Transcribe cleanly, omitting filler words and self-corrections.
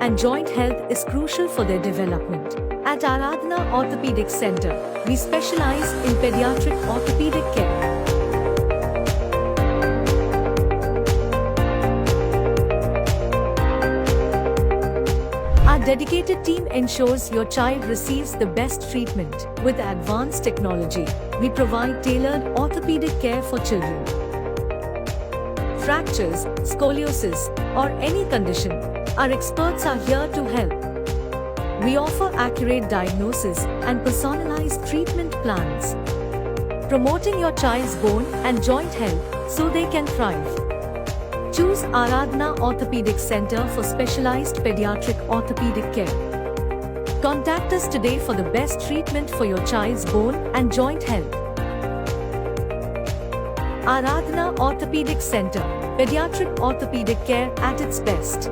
and joint health is crucial for their development. At Aradhana Orthopaedic Center, we specialize in pediatric orthopedic care. Our dedicated team ensures your child receives the best treatment. With advanced technology, we provide tailored orthopedic care for children. Fractures, scoliosis, or any condition, our experts are here to help. We offer accurate diagnosis and personalized treatment plans, promoting your child's bone and joint health so they can thrive. Choose Aradhana Orthopaedic Center for specialized pediatric orthopedic care. Contact us today for the best treatment for your child's bone and joint health. Aradhana Orthopaedic Center, pediatric orthopedic care at its best.